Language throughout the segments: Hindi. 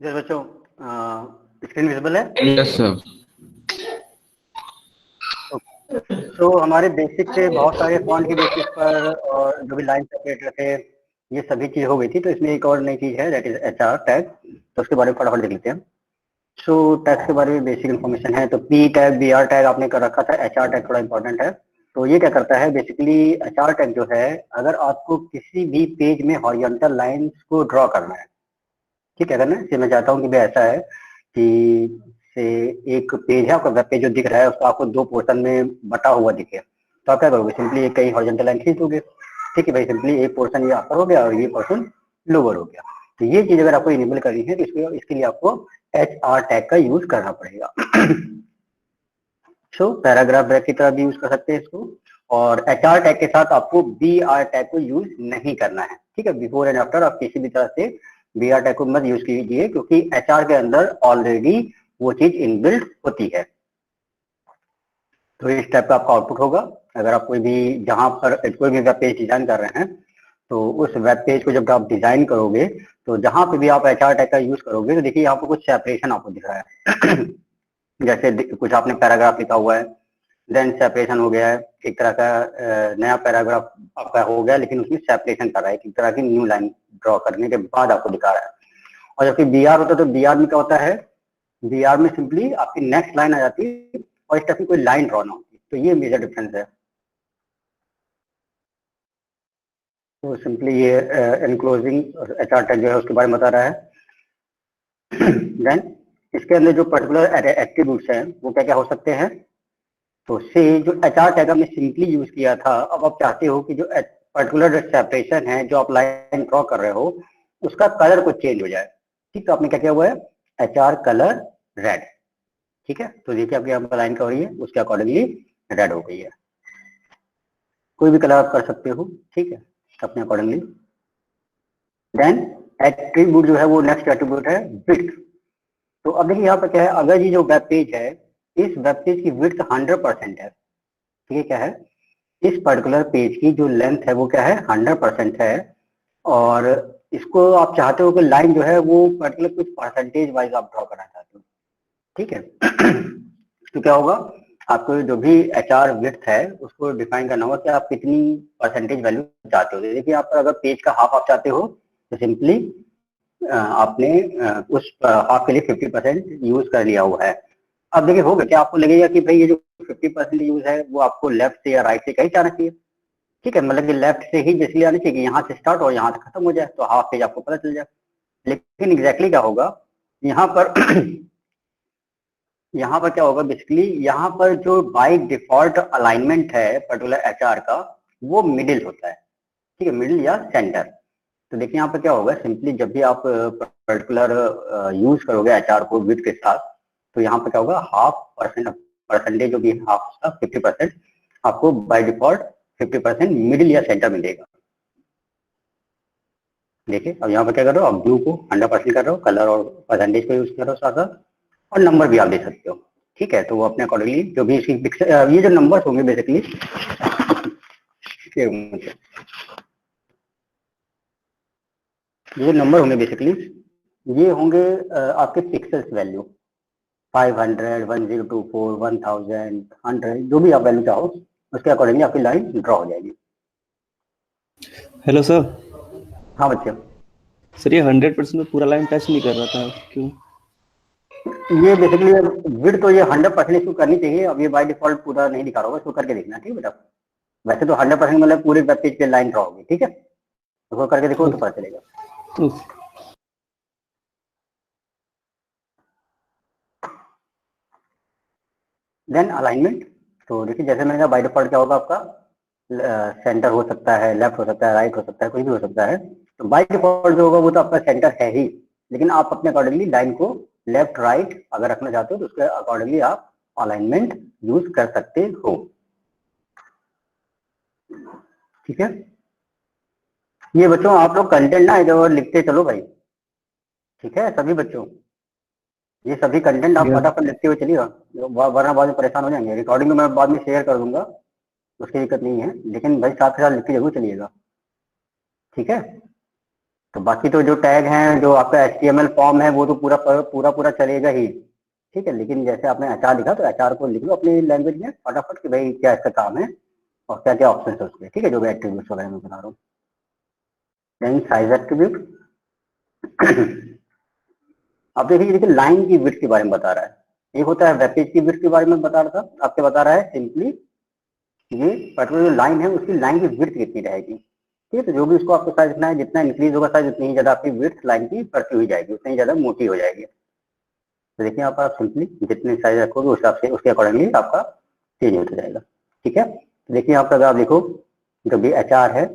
जैसे बच्चों स्क्रीन विजिबल है? Yes sir. तो हमारे बेसिक से बहुत सारे फॉन्ट के बेसिस पर और जो भी लाइन सेपरेटर थे ये सभी चीज हो गई थी। तो इसमें एक और नई चीज है दैट इज एचआर टैग। तो उसके बारे में फटाफट देख लेते हैं। सो टैग के बारे में बेसिक इन्फॉर्मेशन है। तो P tag B R tag आपने कर रखा था, एचआर टैग थोड़ा इंपॉर्टेंट है। तो ये क्या करता है बेसिकली, एचआर टैग जो है अगर आपको किसी भी पेज में हॉरिजॉन्टल लाइंस को ड्रॉ करना है, ठीक है, करना है, मैं चाहता हूँ कि भाई ऐसा है कि से एक पेज है आपका, वेब पेज जो दिख रहा है उसको आपको दो पोर्शन में बटा हुआ दिखे, तो आप क्या करोगे, सिंपली एक कहीं हॉरिजॉन्टल लाइन खींच दोगे। ठीक है भाई, सिंपली एक पोर्शन ये अपर हो गया और ये पोर्शन लोअर हो गया। तो ये चीज अगर आपको इनेबल करनी है तो इसके लिए आपको एच आर टैग का यूज करना पड़ेगा। सो पैराग्राफ ब्रेक की तरह भी यूज कर सकते हैं इसको। और एच आर टैग के साथ आपको बी आर टैग को यूज नहीं करना है। ठीक है, बिफोर एंड आफ्टर आप किसी भी तरह से बी आर टैग को मत यूज कीजिए, क्योंकि एच आर के अंदर ऑलरेडी वो चीज इनबिल्ट होती है। तो इस टाइप का आपका आउटपुट होगा। अगर आप कोई भी जहां पर कोई भी वेब पेज डिजाइन कर रहे हैं तो उस वेब पेज को जब आप डिजाइन करोगे तो जहां पे भी आप एच आर टैग का यूज करोगे तो देखिए यहाँ पर कुछ सेपरेशन आपको दिख रहा है। जैसे कुछ आपने पैराग्राफ लिखा हुआ है, देन सेपरेशन हो गया है, एक तरह का नया पैराग्राफ आपका हो गया, लेकिन उसमें सेपरेशन कर रहा है, एक तरह की न्यू लाइन ड्रॉ करने के बाद आपको दिखा रहा है। और जबकि बी आर होता है तो बी आर में क्या होता है, बी आर में सिंपली आपकी नेक्स्ट लाइन आ जाती है और इस टाइप की कोई लाइन ड्रॉ ना होती। तो ये मेजर डिफरेंस है। तो सिंपली ये एनक्लोजिंग एच आर टैग जो है उसके बारे में बता रहा है। देन इसके अंदर जो पर्टिकुलर एट्रीब्यूट्स हैं वो क्या क्या हो सकते हैं। तो से जो एच आर टैग हमने सिंपली यूज किया था, अब आप चाहते हो कि जो पर्टिकुलर सेपरेशन है जो आप लाइन ड्रॉ कर रहे हो उसका कलर कुछ चेंज हो जाए। ठीक, तो आपने क्या किया हुआ है, एच आर कलर रेड। ठीक है, तो देखिए आपकी यहाँ पर लाइन क्या हो रही है, उसके अकॉर्डिंगली रेड हो गई है। कोई भी कलर आप कर सकते हो, ठीक है, अपने अकॉर्डिंगली। देन एट्रीब्यूट जो है वो नेक्स्ट एट्रीब्यूट है विड्थ। तो अब देखिए यहाँ पर क्या है, अगर ये जो वेब पेज है इस वेब पेज की विड्थ 100% है। ठीक है, क्या है, इस पर्टिकुलर पेज की जो लेंथ है वो क्या है, 100% है। और इसको आप चाहते हो कि लाइन जो है वो पर्टिकुलर कुछ परसेंटेज वाइज आप ड्रॉ करना चाहते हो। ठीक है। तो क्या होगा, आपको जो भी एच आर विड्थ है उसको डिफाइन करना होगा कि आप कितनी परसेंटेज वैल्यू चाहते हो। देखिए आप अगर पेज का हाफ आप चाहते हो तो सिंपली आपने उस हाफ के लिए 50% यूज कर लिया हुआ है। अब देखिए होगा क्या, आपको लगेगा कि भाई ये जो 50% यूज है वो आपको लेफ्ट से या राइट से कहीं जाना चाहिए। ठीक है, मतलब कि लेफ्ट से ही जैसे आनी चाहिए, यहाँ से स्टार्ट और यहाँ से खत्म हो जाए तो हाफ पेज आपको पता चल जाए। लेकिन एग्जैक्टली क्या होगा यहाँ पर, यहाँ पर क्या होगा बेसिकली, यहाँ पर जो बाय डिफॉल्ट अलाइनमेंट है पर्टिकुलर एचआर का वो मिडिल होता है। ठीक है, मिडिल या सेंटर। तो देखिए यहाँ पर क्या होगा, सिंपली जब भी आप पर्टिकुलर यूज करोगे एचआर को विड्थ के साथ तो यहाँ पर क्या होगा, हाफ परसेंटेज जो भी हाफ उसका 50% आपको बाय डिफॉल्ट 50% मिडिल या सेंटर मिलेगा। देखिए अब यहाँ पर क्या कर रहे हो, आप ब्लू को 100% कर रहे हो, कलर और परसेंटेज को यूज कर रहे हो साथ साथ, और नंबर भी आप दे सकते हो। ठीक है, तो वो अपने अकॉर्डिंगली जो भी इसकी ये जो नंबर्स होंगे बेसिकली, ये नंबर होंगे बेसिकली, ये होंगे आपके पिक्सल्स वैल्यू 500, 1024, 1000, 100, जो भी आप वैल्यू चाहो उसके अकॉर्डिंगली आपकी लाइन ड्रॉ हो जाएगी। Hello sir. हाँ बच्चे, सर ये 100% में पूरा लाइन टच नहीं कर रहा था, क्यों? ये बेसिकली विड्थ तो ये 100% इसको करनी चाहिए। अब ये बाय डिफॉल्ट पूरा नहीं दिखा रहा होगा, इसको करके देखना। ठीक है बेटा, वैसे तो 100% मतलब पूरे वेब पेज पे लाइन ड्रॉ होगी। ठीक है, उसको करके देखो तो पता चलेगा। Then alignment. तो देखिए जैसे मैंने कहा बाय डिफॉल्ट क्या होगा आपका, सेंटर हो सकता है, लेफ्ट हो सकता है, राइट हो सकता है, कुछ भी हो सकता है। तो बाय डिफॉल्ट जो होगा वो तो आपका सेंटर है ही, लेकिन आप अपने अकॉर्डिंगली लाइन को लेफ्ट राइट अगर रखना चाहते हो तो उसके अकॉर्डिंगली आप अलाइनमेंट यूज कर सकते हो। ठीक है, ये बच्चों आप लोग कंटेंट ना इधर लिखते चलो भाई। ठीक है सभी बच्चों, ये सभी कंटेंट आप फटाफट लिखते हुए चलिएगा, वरना बाद में परेशान हो जाएंगे। रिकॉर्डिंग में मैं बाद में शेयर कर दूंगा, उसकी दिक्कत नहीं है, लेकिन भाई साथ के साथ लिखते जरूर चलिएगा। ठीक है, तो बाकी तो जो टैग हैं, जो आपका HTML फॉर्म है, वो तो पूरा चलेगा ही, ठीक है। लेकिन जैसे आपने HR लिखा, तो HR को लिख लो अपनी लैंग्वेज में फटाफट कि भाई क्या इसका काम है और क्या क्या ऑप्शन है उसके, ठीक है, जो भी एट्रीब्यूट्स वगैरह मैं बता रहा हूँ। Then size attribute. अब देखिए लाइन की विड्थ के बारे में बता रहा है। एक होता है वेब पेज की विड्थ के बारे में बता रहा था, आपके बता रहा है सिंपली ये पर्टिकुलर जो लाइन है उसकी लाइन की विड्थ कितनी रहेगी, ठीक है। तो जो भी उसको आपको साइज रखना है, जितना इंक्रीज होगा साइज उतनी ही ज्यादा आपकी विड्थ लाइन की बढ़ती हुई जाएगी, उतनी ही ज्यादा मोटी हो जाएगी। तो देखिए आप सिंपली जितने साइज रखोगे उस हिसाब से उसके अकॉर्डिंगली आपका चेंज होता जाएगा, ठीक है। तो देखिए आपका अगर आप देखो जो भी HR है,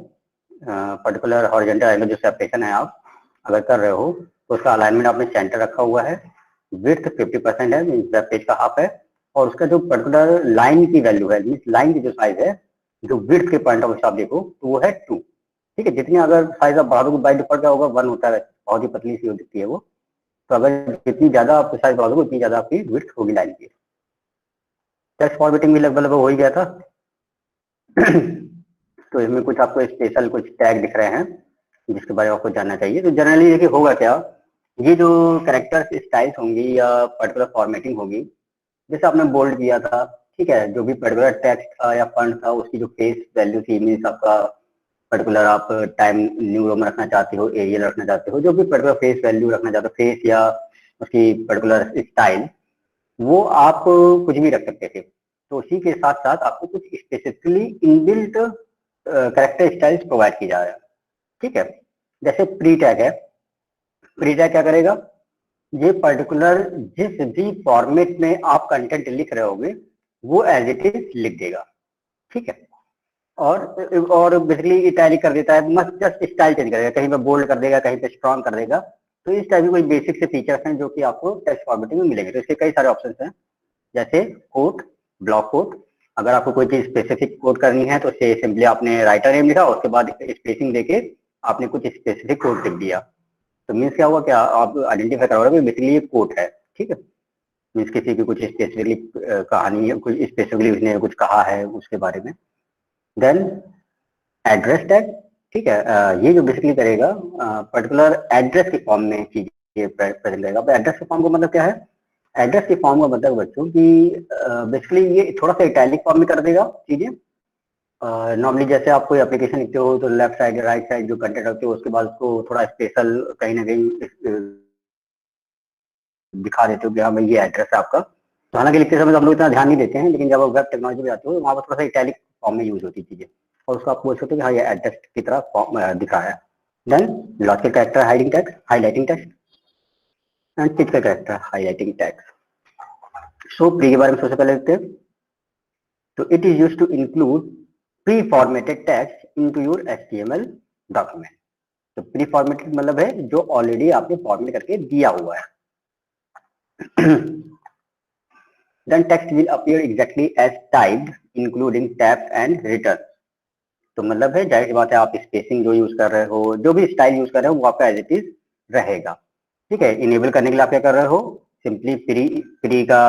पर्टिकुलर हॉरिजॉन्टल एंगल जो सेपरेशन है आप अगर कर रहे हो, तो उसका अलाइनमेंट आपने सेंटर रखा हुआ है, विड्थ 50% है, वेब पेज का हाफ है, और उसका जो पर्टिकुलर लाइन की वैल्यू है, मीन लाइन की जो साइज है, जो विड्थ के पॉइंट ऑफ आप देखो तो वो है 2, ठीक है। जितनी अगर साइज आप बढ़ाओगे बाई डिफॉल्ट क्या होगा, 1 होता है, बहुत ही पतली सी दिखती है वो। तो अगर जितनी ज्यादा आप साइज बढ़ाओगे उतनी ज्यादा आपकी विड्थ होगी लाइन की। टेक्स्ट फॉर्मेटिंग भी लगभग हो ही गया था। तो इसमें कुछ आपको स्पेशल कुछ टैग दिख रहे हैं जिसके बारे में आपको जानना चाहिए। तो जनरली देखिए होगा क्या, ये जो कैरेक्टर स्टाइल्स होंगी या पर्टिकुलर फॉर्मेटिंग होगी, जैसे आपने बोल्ड किया था, ठीक है, जो भी पर्टिकुलर टेक्स्ट था या फंड था उसकी जो फेस वैल्यू थी, मीन्स आपका पर्टिकुलर आप टाइम न्यू रोमन रखना चाहते हो, एरियल रखना चाहते हो, जो भी पर्टिकुलर फेस वैल्यू रखना चाहते हो, फेस या उसकी पर्टिकुलर स्टाइल, वो आप कुछ भी रख सकते थे। तो उसी के साथ साथ आपको कुछ specifically inbuilt character styles provide की जा रहा है, ठीक है। जैसे प्री टैग है, प्री टैग क्या करेगा, ये पर्टिकुलर जिस भी फॉर्मेट में आप कंटेंट लिख रहे होगे वो एज इट इज लिख देगा, ठीक है। और बेसिकली इटैलिक कर देता है, मस्त जस्ट स्टाइल चेंज करेगा, कहीं पे बोल्ड कर देगा, कहीं पे स्ट्रॉन्ग कर देगा। तो इस टाइप के कोई बेसिक से फीचर्स हैं जो कि आपको टेक्स्ट फॉर्मेटिंग में मिलेंगे। तो इसके कई सारे ऑप्शन हैं, जैसे कोट, ब्लॉक कोट। अगर आपको कोई चीज स्पेसिफिक कोड करनी है तो सिंपली आपने राइटर नेम लिखा, उसके बाद स्पेसिंग देके आपने कुछ स्पेसिफिक कोड लिख दिया। तो मीन्स क्या हुआ, क्या आप आइडेंटिफाई करोगे बेसिकली ये कोड है, ठीक है। मीन्स किसी की कुछ स्पेसिफिकली कहानी है, कुछ स्पेसिफिकली उसने कुछ कहा है उसके बारे में। देन एड्रेस टैग, ठीक है, ये जो बेसिकली करेगा पर्टिकुलर एड्रेस के फॉर्म में चीजें प्रेजेंट करेगा। अब एड्रेस के फॉर्म का मतलब क्या है, एड्रेस के फॉर्म का मतलब बच्चों की बेसिकली ये थोड़ा सा इटैलिक फॉर्म में कर देगा चीजें। नॉर्मली जैसे आप कोई एप्लीकेशन लिखते हो तो लेफ्ट साइड राइट साइड जो कंटेंट रखते हो उसके बाद उसको थोड़ा स्पेशल कहीं ना कहीं दिखा देते हो कि हाँ भाई ये एड्रेस है आपका। तो हालांकि लिखते समय तो हम लोग इतना ध्यान नहीं देते हैं, लेकिन जब आप वेब टेक्नोलॉजी में आते हो तो वहाँ पर थोड़ा सा इटैलिक फॉर्म में यूज होती है चीजें, और उसको आप बोल सकते हो कि हाँ ये एड्रेस की तरह दिख रहा है। Then logical character hiding tags, highlighting tags, and typical character highlighting tags. So pre के बारे में सबसे पहले देखते हैं। तो it is used to include preformatted text into your HTML document. तो प्री फॉर्मेटेड मतलब है जो ऑलरेडी आपने फॉर्मेट करके दिया हुआ है। Then text will appear exactly as typed, including tab and return. तो मतलब है जाहिर सी बात है आप स्पेसिंग जो यूज कर रहे हो, जो भी स्टाइल यूज कर रहे हो वो आपका एज इट इज रहेगा, ठीक है। इनेबल करने के लिए आप क्या कर रहे हो, सिंपली प्री का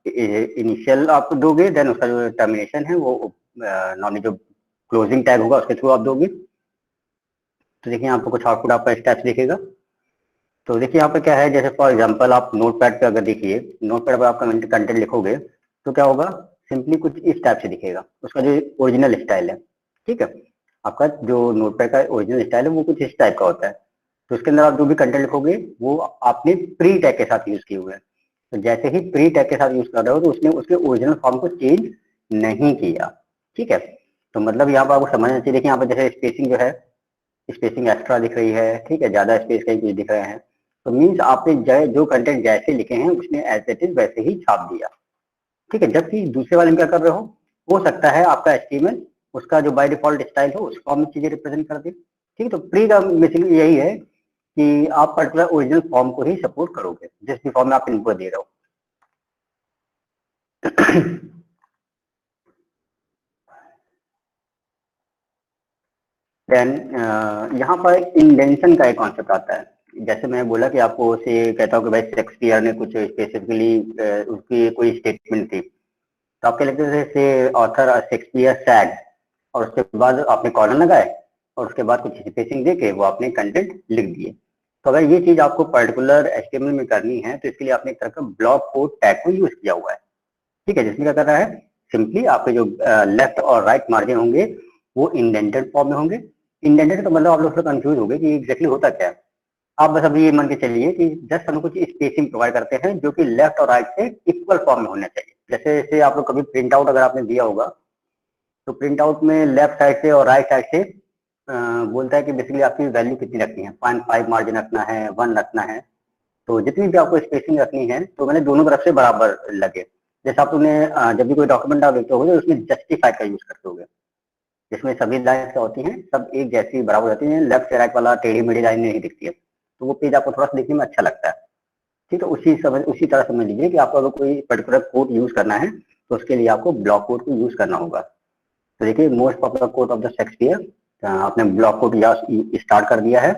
इनिशियल आप दोगे, देन उसका जो टर्मिनेशन है वो नॉर्मली जो क्लोजिंग टैग होगा उसके थ्रू आप दोगे। तो देखिए आपको कुछ आउटपुट आपका स्टेप्स दिखेगा। तो देखिए यहाँ पे क्या है, जैसे फॉर एग्जांपल आप नोटपैड पे अगर देखिए, नोटपैड पर आप कंटेंट लिखोगे तो क्या होगा, सिंपली कुछ इस टाइप से दिखेगा, उसका जो ओरिजिनल स्टाइल है, ठीक है। आपका जो नोटपैड का ओरिजिनल स्टाइल है वो कुछ इस टाइप का होता है। तो उसके अंदर आप जो भी कंटेंट लिखोगे वो आपने प्री टैग के साथ यूज किए हुए हैं। तो जैसे ही प्री टैग के साथ यूज कर रहे हो तो उसने उसके ओरिजिनल फॉर्म को चेंज नहीं किया, ठीक है। तो मतलब यहाँ पर आपको समझना चाहिए, देखिए यहाँ पर जैसे स्पेसिंग जो है, स्पेसिंग एक्स्ट्रा दिख रही है, ठीक है, ज्यादा स्पेस कहीं कुछ दिख रहे हैं। तो मीन्स आपने जो कंटेंट जैसे लिखे हैं उसने एज इट इज वैसे ही छाप दिया, ठीक है। जबकि दूसरे वाले में क्या कर रहे हो सकता है आपका HTML उसका जो बाय डिफॉल्ट स्टाइल हो उस फॉर्म में चीजें रिप्रेजेंट कर दे, ठीक है। तो प्री का बेसिकली यही है कि आप पर्टिकुलर ओरिजिनल फॉर्म को ही सपोर्ट करोगे जिस भी फॉर्म में आप इनपुट दे रहे हो। देन यहाँ पर इंडेंशन का एक कॉन्सेप्ट आता है। जैसे मैं बोला कि आपको से कहता हूँ कि भाई शेक्सपियर ने कुछ स्पेसिफिकली उसकी कोई स्टेटमेंट थी, तो आप क्या लिखते थे, से ऑथर शेक्सपियर सैड, और उसके बाद आपने कॉलन लगाए, और उसके बाद कुछ स्पेसिंग देके वो आपने कंटेंट लिख दिए। तो अगर ये चीज आपको पर्टिकुलर एचटीएमएल में करनी है तो इसके लिए आपने एक तरह का ब्लॉक कोड टैग को यूज किया हुआ है, ठीक है, जिसमें क्या कर रहा है, सिंपली आपके जो लेफ्ट और राइट मार्जिन होंगे वो इंडेंटेड फॉर्म में होंगे। इंडेंटेड तो मतलब आप लोग थोड़ा कंफ्यूज हो गए कि एग्जैक्टली होता क्या है। आप बस अभी ये मान के चलिए कि जस्ट हम कुछ स्पेसिंग प्रोवाइड करते हैं जो कि लेफ्ट और राइट से इक्वल फॉर्म में होना चाहिए। जैसे जैसे आप लोग कभी प्रिंट आउट अगर आपने दिया होगा तो प्रिंट आउट में लेफ्ट साइड से और राइट साइड से बोलता है कि बेसिकली आपकी वैल्यू कितनी रखनी है, 0.5 मार्जिन रखना है, 1 रखना है। तो जितनी भी आपको स्पेसिंग रखनी है तो मैंने दोनों तरफ से बराबर लगे। जैसे आप लोगों ने जब भी कोई डॉक्यूमेंट आप देखते होगे तो उसमें जस्टिफाइड का यूज करते होगे, जिसमें सभी लाइन क्या होती हैं, सब एक जैसी बराबर होती हैं, लेफ्ट से राइट वाला टेढ़ी मेढ़ी लाइन नहीं दिखती है, तो वो पेज आपको थोड़ा सा देखने में अच्छा लगता है। ठीक है, उसी तरह समझ लीजिए कि आपको अगर कोई पर्टिकुलर कोड यूज करना है तो उसके लिए आपको ब्लॉक कोड को यूज करना होगा। तो देखिए most popular code of the Shakespeare, आपने ब्लॉक कोड या स्टार्ट कर दिया है,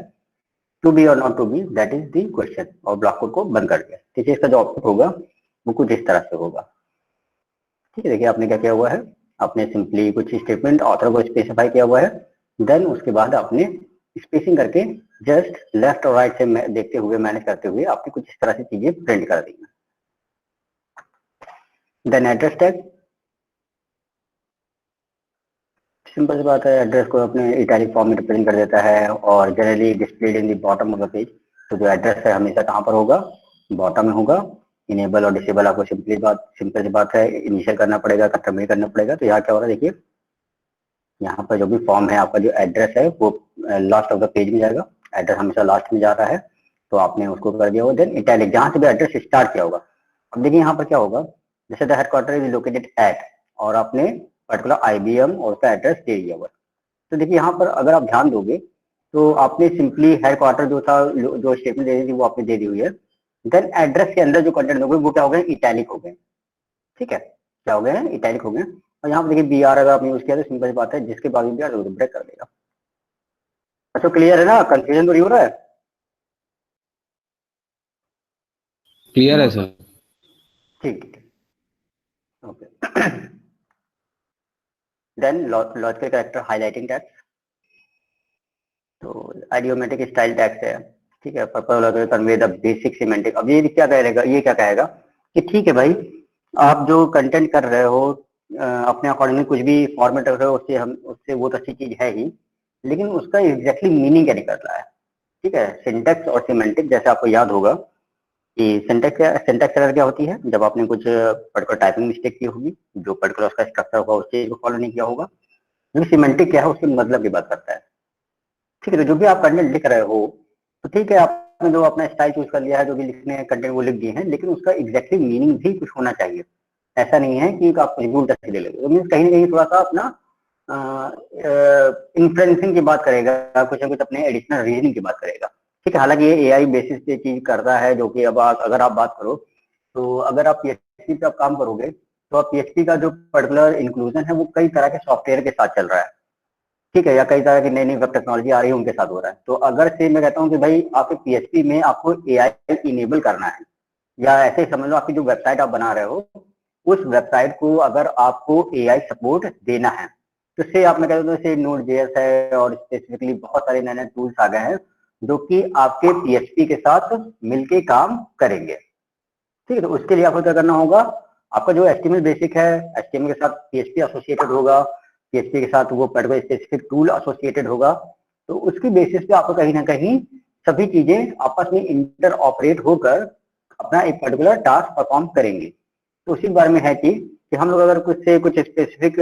टू बी और not to be that is the question, और ब्लॉक कोड को बंद कर दिया। ठीक है, इसका जो आउटपुट होगा वो कुछ इस तरह से होगा। ठीक है, देखिए आपने क्या किया हुआ है, आपने सिंपली कुछ स्टेटमेंट ऑथर को स्पेसिफाई किया हुआ है, देन उसके बाद आपने स्पेसिंग करके जस्ट लेफ्ट और राइट से देखते हुए मैनेज करते हुए आपने कुछ इस तरह से चीजें प्रिंट कर दी। देन एड्रेस टैग, सिंपल सी बात है, एड्रेस को अपने इटैलिक फॉर्म में रिप्रेजेंट कर देता है और generally displayed in the bottom of the page. तो जो एड्रेस है हमेशा कहाँ पर होगा, बॉटम में होगा। इनेबल और डिसेबल आपको सिंपल सी बात है, इनिशियल करना पड़ेगा, कस्टमाइज करना पड़ेगा। तो यहाँ क्या हो रहा है, देखिए यहाँ पर जो भी फॉर्म है आपका जो एड्रेस है वो लास्ट ऑफ द पेज में जाएगा, एड्रेस हमेशा लास्ट में जा रहा है, तो आपने उसको कर दिया होगा। देन इटैलिक, जहाँ से भी एड्रेस स्टार्ट किया होगा। अब देखिए यहाँ पर क्या होगा, जैसे the headquarter is located at, और आपने पर्टिकुलर आईबीएम और उसका एड्रेस दे दिया हुआ। तो देखिए यहाँ पर अगर आप ध्यान दोगे तो आपने सिंपली हेडक्वार्टर जो था, जो स्टेटमेंट दे दी थी वो आपने दे दी हुई है। देन एड्रेस के अंदर जो कंटेंट हो गए वो क्या हो गए, इटैलिक हो गए। ठीक है, क्या हो गए हैं, इटैलिक हो गए। और यहाँ पर देखिए बी आर अगर आपने यूज किया तो सिंपल सी बात है, जिसके बाद भी आर ब्रेक कर देगा। अच्छा क्लियर है ना, कंफ्यूजन तो नहीं हो रहा है? क्लियर है सर। ठीक ठीक, okay. Then logical character highlighting tags, तो आइडियोमेटिक स्टाइल टैग्स है। ठीक है, purple convey the basic semantic. अब ये क्या कहेगा, ये क्या कहेगा कि ठीक है भाई, आप जो कंटेंट कर रहे हो अपने अकॉर्डिंगली कुछ भी फॉर्मेट रख रहे हो, उससे वो तो अच्छी चीज है ही, लेकिन उसका एग्जैक्टली मीनिंग क्या निकल रहा है। ठीक है, सिंटेक्स और सिमेंटिक, जैसे आपको याद होगा कि सिंटेक्स एरर क्या होती है, जब आपने कुछ पर्टिकुलर टाइपिंग मिस्टेक की होगी, जो पर्टिकुलर उसका स्ट्रक्चर होगा उस चीज को फॉलो नहीं किया होगा। जो सिमेंटिक क्या है, उसके मतलब की बात करता है। ठीक है, तो जो भी आप कंटेंट लिख रहे हो तो ठीक है, आपने जो अपना स्टाइल चूज कर लिया है, जो भी लिखने हैं कंटेंट वो लिख दिए हैं, लेकिन उसका एग्जैक्टली मीनिंग भी कुछ होना चाहिए। ऐसा नहीं है कि आप कुछ भी उल्टा सीधे ले लो, तो मीन्स कहीं ना कहीं थोड़ा सा अपना इन्फ्लुएंसिंग की बात करेगा, कुछ ना कुछ अपने एडिशनल रीजनिंग की बात करेगा। ठीक है, हालांकि ये एआई बेसिस पे चीज करता है, जो कि अब अगर आप बात करो तो अगर आप पीएचपी पे आप काम करोगे तो आप पीएचपी का जो पर्टिकुलर इंक्लूजन है वो कई तरह के सॉफ्टवेयर के साथ चल रहा है। ठीक है, या कई तरह की नई नई वेब टेक्नोलॉजी आ रही है उनके साथ हो रहा है। तो अगर से मैं कहता हूँ कि भाई आपके पीएचपी में आपको एआई इनेबल करना है, या ऐसे ही समझ लो आपकी जो वेबसाइट आप बना रहे हो उस वेबसाइट को अगर आपको एआई सपोर्ट देना है, तो से आप मैं कहता हूँ जैसे नोड जेएस है और स्पेसिफिकली बहुत सारे नए नए टूल्स आ गए हैं जो कि आपके पीएचपी के साथ मिलके काम करेंगे। ठीक है, तो उसके लिए आपको क्या करना होगा, आपका जो एचटीएमएल बेसिक है, एचटीएमएल के साथ पीएचपी एसोसिएटेड होगा, पीएचपी के साथ वो पर्टिकुलर स्पेसिफिक टूल एसोसिएटेड होगा। तो उसकी बेसिस पे आपको कहीं ना कहीं सभी चीजें आपस में इंटर ऑपरेट होकर अपना एक पर्टिकुलर टास्क परफॉर्म करेंगे। तो उसी के बारे में है कि हम लोग अगर कुछ स्पेसिफिक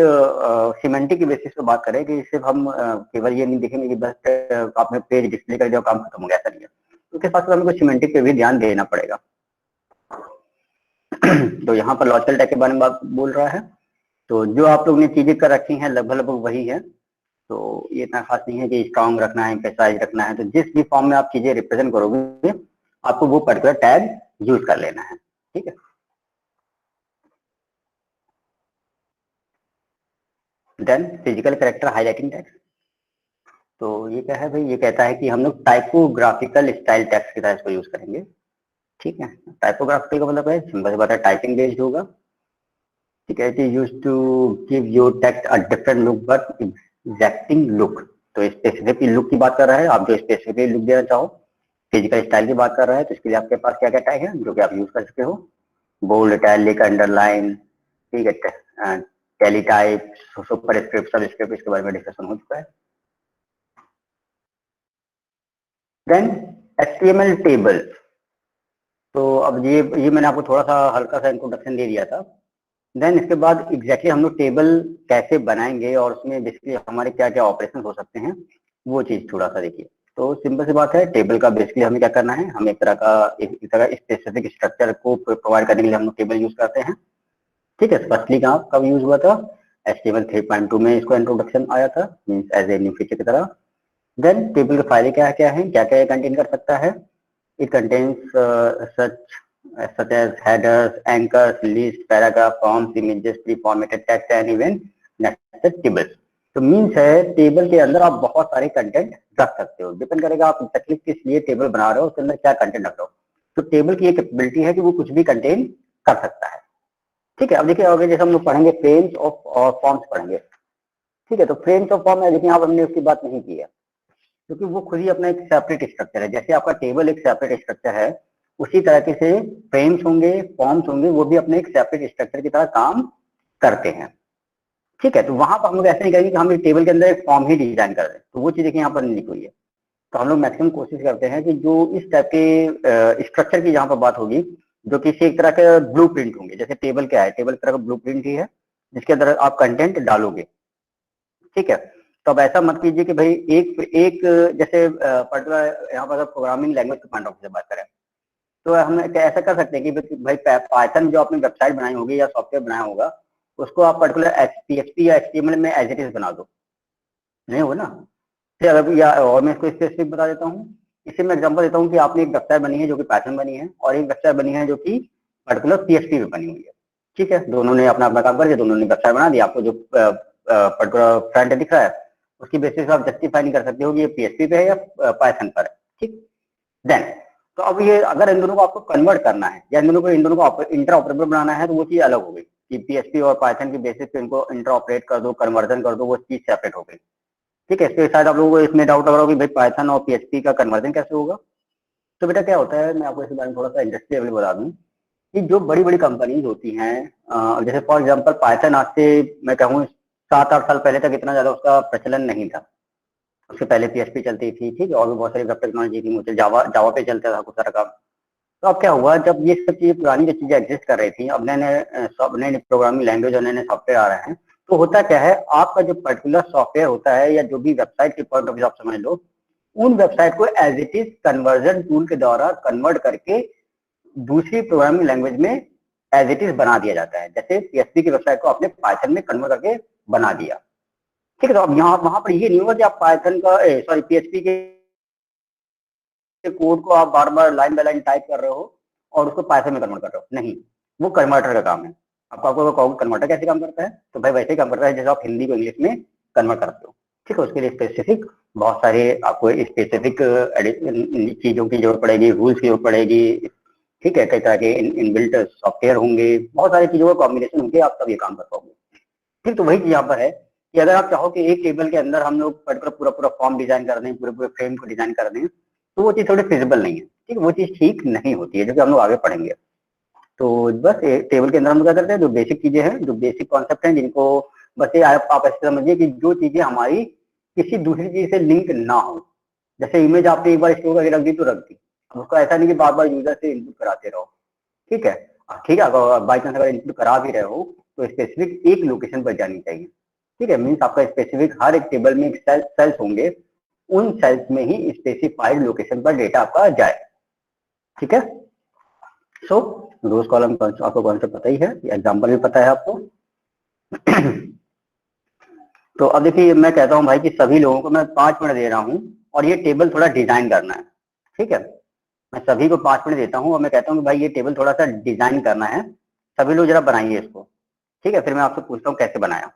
सिमेंटिक की बेसिस पे बात करें कि सिर्फ हम केवल ये नहीं देखेंगे कि बस आपने पेज डिस्प्ले कर दिया काम खत्म हो गया, ऐसा नहीं है। उसके साथ हमें कुछ सिमेंटिक पे भी ध्यान देना पड़ेगा। तो यहाँ पर लॉजिकल टैग के बारे में बात बोल रहा है, तो जो आप लोग ने चीजें कर रखी हैं लगभग लगभग वही है। तो ये इतना खास नहीं है कि स्ट्रॉन्ग रखना है, एम्फेसाइज रखना है, तो जिस भी फॉर्म में आप चीजें रिप्रेजेंट करोगे आपको वो पर्टिकुलर टैग यूज कर लेना है। ठीक है, then physical character highlighting tag, तो ये क्या है भाई, ये कहता है कि हम लोग टाइपोग्राफिकल स्टाइल टैग्स की तरह इसको यूज करेंगे। ठीक है, टाइपोग्राफिकल का मतलब है सिंपल सी बात है, टाइपिंग बेस्ड होगा। ठीक है, it is used to give your text a different look but exacting look. तो स्पेसिफिक लुक की बात कर रहा है, आप जो स्पेसिफिक लुक देना चाहो, फिजिकल स्टाइल की बात कर रहा है, तो इसके लिए आपके पास क्या क्या टैग है जो कि आप यूज कर सकते हो, बोल्ड, इटैलिक, अंडरलाइन, ठीक है, टेली टाइप, सुपर स्क्रिप्ट, सब स्क्रिप्ट, इसके बारे में डिस्कशन हो चुका है। देन एचटीएमएल टेबल, तो अब ये मैंने आपको थोड़ा सा हल्का सा इंट्रोडक्शन दे दिया था। देन इसके बाद एग्जैक्टली हम लोग टेबल कैसे बनाएंगे और उसमें बेसिकली हमारे क्या क्या ऑपरेशन हो सकते हैं, वो चीज थोड़ा सा देखिए। तो सिंपल सी बात है, टेबल का बेसिकली हमें क्या करना है, हम एक तरह स्पेसिफिक स्ट्रक्चर को प्रोवाइड करने के लिए हम लोग टेबल यूज करते हैं। ठीक है, फर्स्टली कहाँ कब यूज हुआ था, HTML 3.2 में इसको इंट्रोडक्शन आया था, means as a new feature की तरह। देन टेबल के फायदे क्या क्या है, क्या क्या कंटेन कर सकता है, it contains such as headers, anchors, list, paragraph, forms, images, pre-formatted text and even nested tables। तो मीन्स है टेबल के अंदर आप बहुत सारे कंटेंट रख सकते हो, डिपेंड करेगा आप एक्चुअली किस लिए टेबल बना रहे हो, उसके अंदर क्या कंटेंट रख रहे हो। तो टेबल की एक कैपेबिलिटी है कि वो कुछ भी कंटेन कर सकता है। ठीक है, अब देखिए आगे जैसे हम लोग पढ़ेंगे फ्रेम्स ऑफ और फॉर्म्स पढ़ेंगे। ठीक है, तो फ्रेम्स ऑफ फॉर्म है, लेकिन यहाँ पर हमने उसकी बात नहीं की है, क्योंकि वो खुद ही अपना एक सेपरेट स्ट्रक्चर है। जैसे आपका टेबल एक सेपरेट स्ट्रक्चर है, उसी तरह से फ्रेम्स होंगे, फॉर्म्स होंगे, वो भी अपने एक सेपरेट स्ट्रक्चर की तरह काम करते हैं। ठीक है, तो वहां पर हम लोग ऐसे नहीं करेंगे कि हम एक टेबल के अंदर एक फॉर्म ही डिजाइन कर दें, तो वो चीज देखिए यहाँ पर नहीं लिखी हुई है। तो हम लोग मैक्सिमम कोशिश करते हैं कि जो इस टाइप के स्ट्रक्चर की जहाँ पर बात होगी, जो किसी एक तरह के ब्लू प्रिंट होंगे, जैसे टेबल क्या है, टेबल एक तरह का ब्लू प्रिंट ही है जिसके अंदर आप कंटेंट डालोगे। ठीक है, तो अब ऐसा मत कीजिए कि भाई एक एक जैसे पर्टिकुलर यहाँ पर अगर प्रोग्रामिंग लैंग्वेज के पॉइंट ऑफ व्यू से बात करें, तो हम ऐसा कर सकते हैं कि भाई पाइथन जो आपने वेबसाइट बनाई होगी या सॉफ्टवेयर बनाया होगा, उसको आप पर्टिकुलर PHP या HTML में एज इट इज बना दो, नहीं होगा ना। फिर अगर या और मैं इसको स्पेसिफिक बता देता हूँ, इससे मैं एग्जांपल देता हूँ कि आपने एक वेबसाइट बनी है जो कि पाइथन बनी है, और एक वेबसाइट बनी है जो कि पर्टिकुलर PHP में बनी हुई है। ठीक है, दोनों ने अपना अपना काम करके दोनों ने वेबसाइट बना दी, आपको जो पर्टिकुलर फ्रंट दिख रहा है उसकी बेसिस पे आप जस्टिफाई नहीं कर सकते हो कि ये PHP पे है या पाइथन पर है। ठीक, देन तो अब ये अगर इन दोनों को आपको कन्वर्ट करना है या इन दोनों को इंटर ऑपरेबल बनाना है, तो वो चीज अलग हो गई कि PHP और पाइथन की बेसिस पे इनको इंटर ऑपरेट कर दो, कन्वर्जन कर दो, वो चीज सेपरेट हो गई। ठीक है, इसके शायद आप लोगों को इसमें डाउट लग रहा हो कि भाई पाइथन और PHP का कन्वर्जन कैसे होगा। तो बेटा क्या होता है, मैं आपको इसके बारे में थोड़ा सा इंडस्ट्री लेवल बता दूं कि जो बड़ी बड़ी कंपनीज होती हैं, जैसे फॉर एग्जांपल पाइथन आज से मैं कहूँ 7-8 साल पहले तक इतना ज्यादा उसका प्रचलन नहीं था। उससे पहले PHP चलती थी, ठीक है, और भी बहुत सारी वेब टेक्नोलॉजी थी, मुझे जावा जावा पे चलता था कुछ सारा काम। तो अब क्या हुआ, जब ये सब चीजें पुरानी जो चीजें एग्जिस्ट कर रही थी, अब नए नए प्रोग्रामिंग लैंग्वेज और नए नए सॉफ्टवेयर आ रहे हैं, तो होता क्या है, आपका जो पर्टिकुलर सॉफ्टवेयर होता है या जो भी वेबसाइट के पॉइंट ऑफ व्यू आप समझ लो, उन वेबसाइट को as it is conversion tool के द्वारा कन्वर्ट करके दूसरी प्रोग्रामिंग लैंग्वेज में एज इट इज बना दिया जाता है। जैसे PHP की वेबसाइट को आपने पाइथन में कन्वर्ट करके बना दिया। ठीक है, तो अब यहाँ वहां पर ये नहीं होगा कि आप पाइथन का सॉरी PHP के कोड को आप बार बार लाइन बाय लाइन टाइप कर रहे हो और उसको पाइथन में कन्वर्ट कर रहे हो, नहीं, वो कन्वर्टर का काम है। आपको कहोगे कन्वर्टर कैसे काम करता है, तो भाई वैसे ही काम करता है जैसे आप हिंदी को इंग्लिश में कन्वर्ट करते हो। ठीक है, उसके लिए स्पेसिफिक बहुत सारे आपको स्पेसिफिक चीजों की जरूरत पड़ेगी, रूल्स की जरूरत पड़ेगी। ठीक है, कई तरह के इनबिल्ट सॉफ्टवेयर होंगे, बहुत सारी चीजों का कॉम्बिनेशन होंगे, आप तब ये काम कर पाओगे। ठीक, तो वही चीज यहाँ पर है कि अगर आप चाहो कि एक टेबल के अंदर हम लोग पर्टिकुलर पूरा पूरा फॉर्म डिजाइन कर दें, पूरे पूरे फ्रेम को डिजाइन कर दें, तो वो चीज थोड़ी फिजिबल नहीं है। ठीक, वो चीज ठीक नहीं होती है, जो कि हम लोग आगे पढ़ेंगे। तो बस टेबल के अंदर हम लोग क्या करते हैं, जो बेसिक चीजें हैं, जो बेसिक कॉन्सेप्ट हैं, जिनको बस ये आप ऐसे समझिए कि जो चीजें हमारी किसी दूसरी चीज से लिंक ना हो। जैसे इमेज आपने एक बार स्टोर करके रख दी तो रख दी, अब उसको ऐसा नहीं कि बार बार यूजर से इनपुट कराते रहो। ठीक है, ठीक है, अगर बाई चांस अगर इनपुट करा भी रहे हो तो स्पेसिफिक एक लोकेशन पर जानी चाहिए। ठीक है, मीन्स आपका स्पेसिफिक हर एक टेबल में एक सेल्स होंगे, उन सेल्स में ही स्पेसिफाइड लोकेशन पर डेटा आपका जाए। ठीक है, सो रोज कॉलम आपको कॉन्सेप्ट पता ही है, एग्जाम्पल भी पता है आपको। तो अब देखिए मैं कहता हूँ भाई कि सभी लोगों को मैं 5 मिनट दे रहा हूँ और ये टेबल थोड़ा डिजाइन करना है। ठीक है, मैं सभी को 5 मिनट देता हूँ और मैं कहता हूँ कि भाई ये टेबल थोड़ा सा डिजाइन करना है, सभी लोग जरा बनाइए इसको। ठीक है, फिर मैं आपसे पूछता हूँ कैसे बनाया।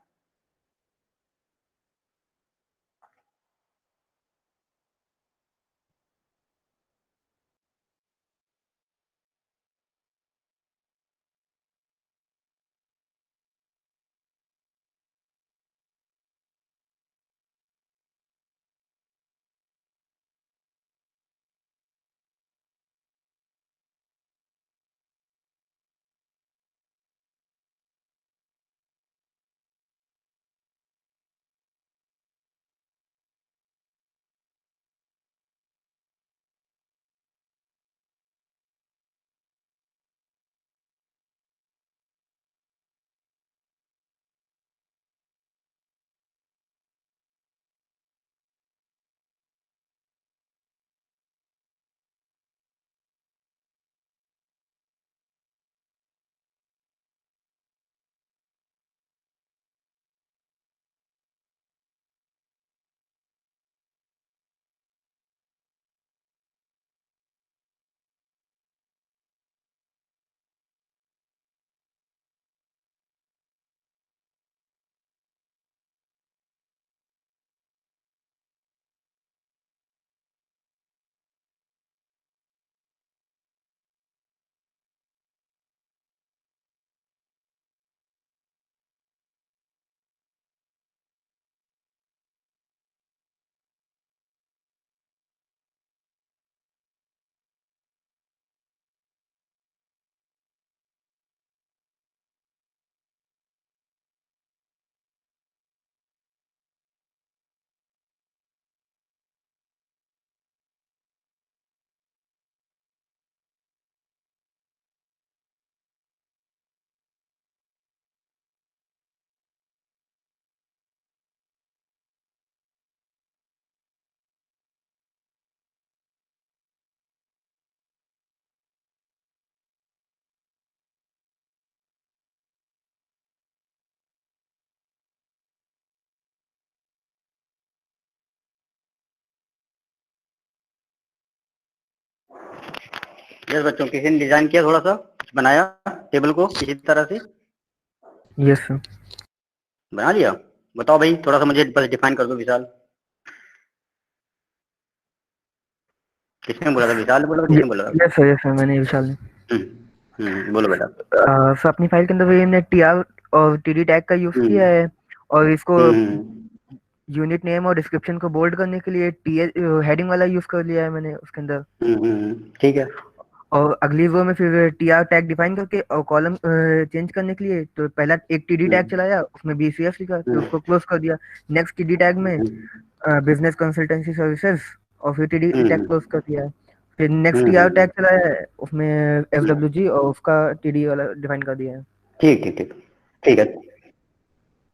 यस बच्चों, किसी ने डिजाइन किया, थोड़ा सा बनाया टेबल को किसी तरह से? Yes sir. बना लिया? बताओ भाई, थोड़ा सा मुझे बस डिफाइन कर दो। विशाल, किसने बोला था? विशाल ने बोला था, किसने बोला था? यस सर, मैंने विशाल ने। बोलो बेटा। सर अपनी फाइल के अंदर हमने टीआर और टीडी टैग का यूज किया है, और इसको यूनिट नेम और डिस्क्रिप्शन को बोल्ड करने के लिए टी हेडिंग वाला यूज कर लिया है मैंने उसके अंदर। ठीक है। और अगली रो में फिर टीआर टैग डिफाइन करके और कॉलम चेंज करने के लिए तो पहला एक टीडी टैग चलाया, उसमें बीसीएस लिखा, फिर उसको क्लोज कर दिया। नेक्स्ट टीडी टैग में बिजनेस कंसल्टेंसी सर्विसेज, और फिर टीडी टैग क्लोज कर दिया। फिर नेक्स्ट टीआर टैग चलाया है, उसमें एफडब्ल्यूजी और उसका टीडी वाला डिफाइन कर दिया है। ठीक ठीक ठीक ठीक है,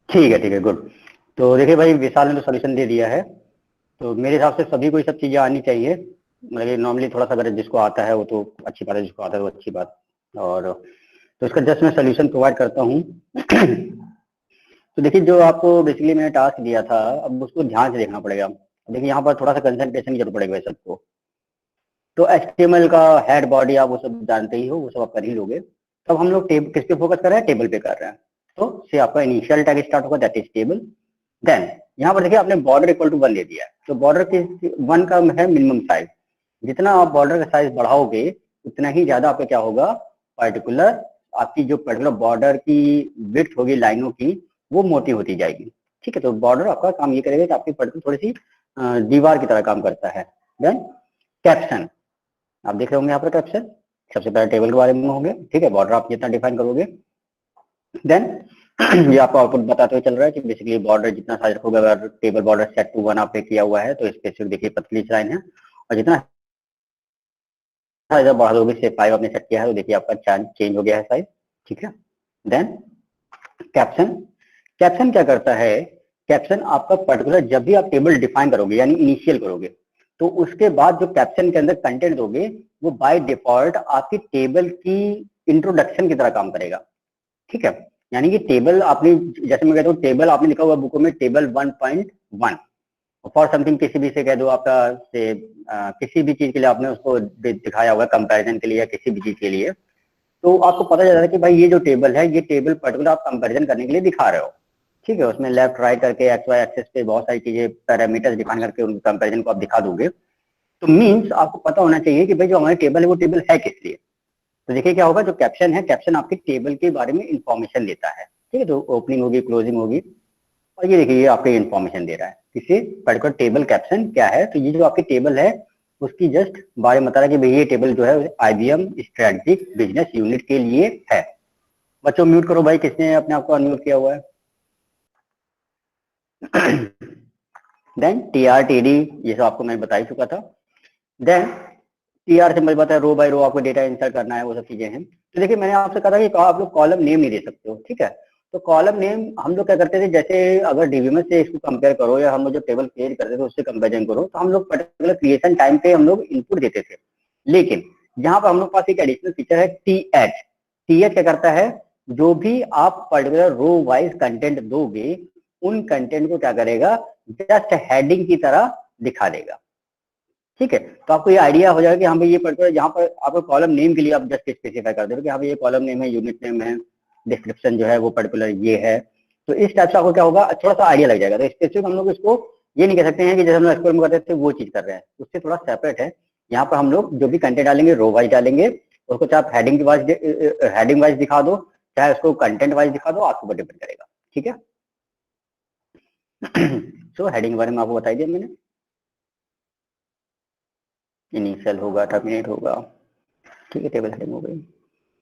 ठीक है, ठीक है, गुड। तो देखिए भाई, विशाल ने तो सोल्यूशन दे दिया है, तो मेरे हिसाब से सभी को ये सब चीजें आनी चाहिए। मतलब नॉर्मली थोड़ा सा अगर जिसको आता है वो तो अच्छी बात है, जिसको आता है वो अच्छी बात। और तो इसका जस्ट मैं सोल्यूशन प्रोवाइड करता हूँ। तो देखिए, जो आपको बेसिकली मैंने टास्क दिया था, अब उसको ध्यान से देखना पड़ेगा। देखिए यहाँ पर थोड़ा सा कंसंट्रेशन की जरूरत पड़ेगा सबको। तो HTML का हेड बॉडी आप वो सब जानते ही हो, वो सब आप कर ही लोगे। तब हम लोग किस पे फोकस कर रहे हैं? टेबल पे कर रहे हैं। तो से आपका इनिशियल टैग स्टार्ट होगा, दैट इज टेबल। देन यहाँ पर देखिए आपने बॉर्डर इक्वल टू 1 दे दिया है, तो बॉर्डर की 1 का है मिनिमम साइज। जितना आप बॉर्डर का साइज बढ़ाओगे उतना ही ज्यादा आपका क्या होगा, पर्टिकुलर आपकी जो पर्टिकुलर बॉर्डर की विड्थ होगी लाइनों की, वो मोटी होती जाएगी। ठीक है, तो बॉर्डर आपका काम ये करेगा कि आपकी पर्टिकुलर थोड़ी सी दीवार की तरह काम करता है। देन कैप्शन आप देख रहे होंगे यहाँ पर, कैप्शन सबसे पहले टेबल के बारे में होंगे। ठीक है, बॉर्डर आप जितना डिफाइन करोगे, देन ये आपको आउटपुट बताते हुए चल रहा है कि बेसिकली बॉर्डर जितना साइज रखोगे, अगर टेबल बॉर्डर सेट टू 1 आपने किया हुआ है तो स्पेसिफिक देखिए पतली लाइन है, और जितना साइज बढ़ा दोगे, से 5 आपने सेट किया है तो देखिए आपका चेंज हो गया है साइज। ठीक है, देन कैप्शन। कैप्शन क्या करता है? कैप्शन आपका पर्टिकुलर जब भी आप टेबल डिफाइन करोगे यानी इनिशियल करोगे, तो उसके बाद जो कैप्शन के अंदर कंटेंट दोगे वो बाय डिफॉल्ट आपकी टेबल की इंट्रोडक्शन की तरह काम करेगा। ठीक है, यानी कि टेबल आपने, जैसे मैं कहता हूँ टेबल आपने लिखा हुआ बुकों में टेबल 1.1 फॉर समथिंग, किसी भी से कह दो आपका से किसी भी चीज के लिए आपने उसको दिखाया हुआ है कंपैरिजन के लिए या किसी भी चीज के लिए, तो आपको पता चल रहा है कि भाई ये जो टेबल है, ये टेबल पर्टिकुलर आप कंपैरिजन करने के लिए दिखा रहे हो। ठीक है, उसमें लेफ्ट राइट करके एक्स वाई एक्सेस पे बहुत सारी चीजें पैरामीटर्स डिफाइन करके उन कंपैरिजन को आप दिखा दोगे। तो मीन्स आपको पता होना चाहिए कि भाई जो हमारी टेबल है वो टेबल है किस लिए। तो देखिए क्या होगा, जो कैप्शन है, कैप्शन आपकी टेबल के बारे में इंफॉर्मेशन देता है। ठीक है, तो ओपनिंग होगी, क्लोजिंग होगी, और ये देखिए ये आपको इंफॉर्मेशन दे रहा है किसी पर्टिकुलर टेबल। कैप्शन क्या है? तो ये जो आपकी टेबल है उसकी जस्ट बारे में बता रहा है कि भाई ये टेबल जो है IBM स्ट्रेटेजिक बिजनेस यूनिट के लिए है। बच्चों म्यूट करो भाई, किसने अपने आप को अनम्यूट किया हुआ है? देन TR TD ये सब आपको मैं बता ही चुका था। देन TR सिंबल बताया, रो बाय रो आपको डेटा इंसर्ट करना है, वो सब चीजें हैं। तो देखिए मैंने आपसे कहा था कि आप लोग कॉलम नेम नहीं दे सकते हो। ठीक है, तो कॉलम नेम हम लोग क्या करते थे, जैसे अगर DBMS से इसको कंपेयर करो या हम लोग जो टेबल क्रिएट करते थे उससे कंपेरिजन करो, तो हम लोग पर्टिकुलर क्रिएशन टाइम पे हम लोग इनपुट देते थे। लेकिन यहाँ पर हम लोग पास एक एडिशनल फीचर है TH। TH क्या करता है? जो भी आप पर्टिकुलर रो वाइज कंटेंट दोगे उन कंटेंट को क्या करेगा, जस्ट हेडिंग की तरह दिखा देगा। ठीक है, तो आपको ये आइडिया हो जाएगा कि हाँ भाई ये पर्टिकुलर यहाँ पर आपको कॉलम नेम के लिए आप जस्ट स्पेसिफाई कर दे रहे हो कि हाँ भाई ये कॉलम नेम है, यूनिट नेम है, डिस्क्रिप्शन जो है वो पर्टिकुलर ये है। तो इस टाइप से आपको क्या होगा, थोड़ा सा आइडिया लग जाएगा। तो स्पेसिफिक हम लोग इसको ये नहीं कह सकते हैं कि जैसे हम लोग एक्सप्लोर में करते थे वो चीज कर रहे हैं, उससे थोड़ा सेपरेट है। यहाँ पर हम लोग जो भी कंटेंट डालेंगे रो वाइज डालेंगे, उसको चाहे आप हेडिंग वाइज दिखा दो, चाहे उसको कंटेंट वाइज दिखा दो, आपके ऊपर डिपेंड करेगा। ठीक है, सो हेडिंग के बारे में आपको बताई दिया मैंने, इनिशियल होगा, टर्मिनेट होगा। ठीक है, टेबल हेडिंग हो गई,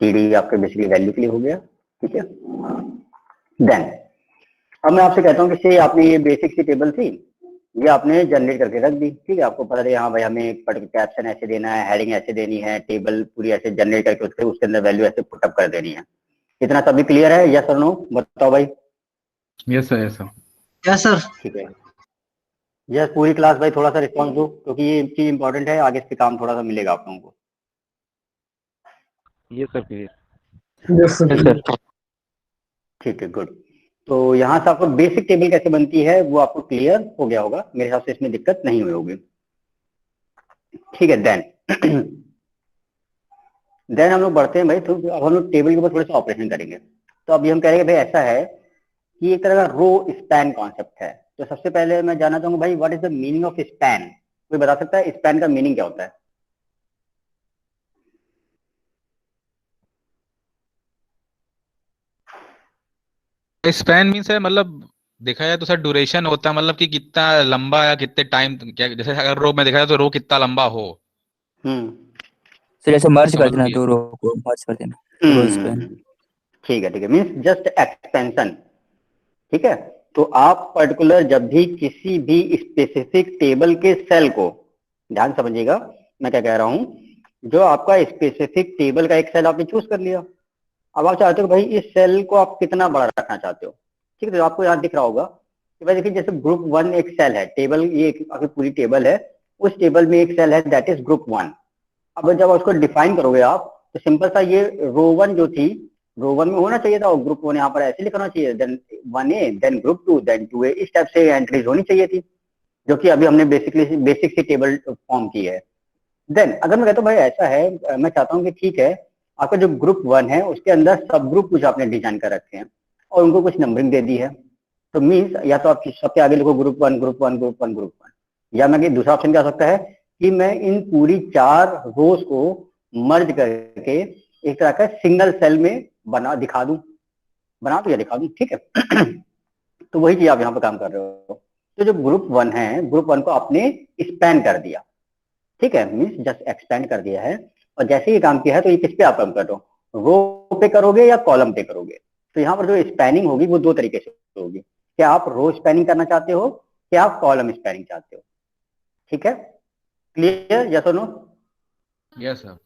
TD आपके बेसिकली वैल्यू के लिए हो गया। ठीक है, देन अब मैं आपसे कहता हूँ कि आपने ये बेसिक सी टेबल थी, ये आपने जनरेट करके रख दी। ठीक है, आपको पता है हाँ भाई हमें पर्टिकुलर कैप्शन ऐसे देना है, हेडिंग ऐसे देनी है, टेबल पूरी ऐसे जनरेट करके उसके अंदर वैल्यू ऐसे पुटअप कर देनी है। इतना सभी क्लियर है? यस और नो बताओ भाई। Yes sir, yes sir. Yes sir. ठीक है, यस पूरी क्लास भाई थोड़ा सा रिस्पॉन्स दो, क्योंकि ये चीज इंपॉर्टेंट है, आगे से काम थोड़ा सा मिलेगा आप लोगों को। Yes sir, yes sir. ठीक है, गुड। तो यहाँ से आपको बेसिक टेबल कैसे बनती है वो आपको क्लियर हो गया होगा मेरे हिसाब से, इसमें दिक्कत नहीं हुई होगी। ठीक है, देन देन हम लोग बढ़ते हैं भाई, तो अब हम लोग टेबल के ऊपर थोड़ा सा ऑपरेशन करेंगे। तो अभी हम कहेंगे भाई ऐसा है कि एक तरह का रो स्पैन कॉन्सेप्ट है। तो सबसे पहले मैं जानना चाहूंगा भाई what is the meaning of span? कोई बता सकता है स्पैन का मीनिंग क्या होता है? स्पैन मीन्स है मतलब देखा जाए तो सर ड्यूरेशन होता है, मतलब कि कितना लंबा या कितने टाइम, क्या जैसे अगर रो में देखा जाए तो रो कितना लंबा हो। हम्म सर ऐसे मर्ज कर समझ देना, गए? दो रो को मर्ज कर देना, रो स्पैन। ठीक है मीन्स जस्ट एक्सपेंशन। ठीक है, तो आप पर्टिकुलर जब भी किसी भी स्पेसिफिक टेबल के सेल को, ध्यान समझिएगा मैं क्या कह रहा हूं, जो आपका स्पेसिफिक टेबल का एक सेल आपने चूज कर लिया। अब आप चाहते हो भाई इस सेल को आप कितना बड़ा रखना चाहते हो। ठीक है, तो आपको यहाँ दिख रहा होगा कि भाई देखिए जैसे ग्रुप 1 एक सेल है, टेबल ये आपकी पूरी टेबल है, उस टेबल में एक सेल है दैट इज ग्रुप 1। अब जब उसको डिफाइन करोगे आप, तो सिंपल सा ये रो 1 जो थी, रो 1 में होना चाहिए था, और ग्रुप 1 यहाँ पर ऐसे लिखना चाहिए, then 1A then group 2 then 2A, इस टाइप से एंट्रीज होनी चाहिए थी, जो कि अभी हमने बेसिकली बेसिक सी टेबल फॉर्म की है। देन अगर मैं कहता हूँ भाई ऐसा है, मैं चाहता हूँ कि ठीक है आपका जो ग्रुप 1 है उसके अंदर सब ग्रुप कुछ आपने डिजाइन कर रखे हैं और उनको कुछ नंबरिंग दे दी है, तो मीन्स या तो आप सबके आगे लिखो ग्रुप 1 ग्रुप 1 ग्रुप 1 ग्रुप 1, या मैं दूसरा ऑप्शन क्या हो सकता है कि मैं इन पूरी 4 रोज को मर्ज करके एक तरह का सिंगल सेल में दिखा दूं, बना दूं या दिखा दूं। ठीक है तो वही चीज आप यहाँ पे काम कर रहे हो। तो जो ग्रुप 1 है, ग्रुप 1 को आपने स्पैन कर दिया। ठीक है, मीन्स जस्ट एक्सपेंड कर दिया है, और जैसे ही काम किया है तो ये किस पे आप काम कर रहे हो, रो पे करोगे या कॉलम पे करोगे? तो यहाँ पर जो स्पैनिंग होगी वो दो तरीके से होगी, क्या आप रो स्पैनिंग करना चाहते हो क्या आप कॉलम स्पैनिंग चाहते हो? ठीक है, क्लियर, यस और नो? Yes sir.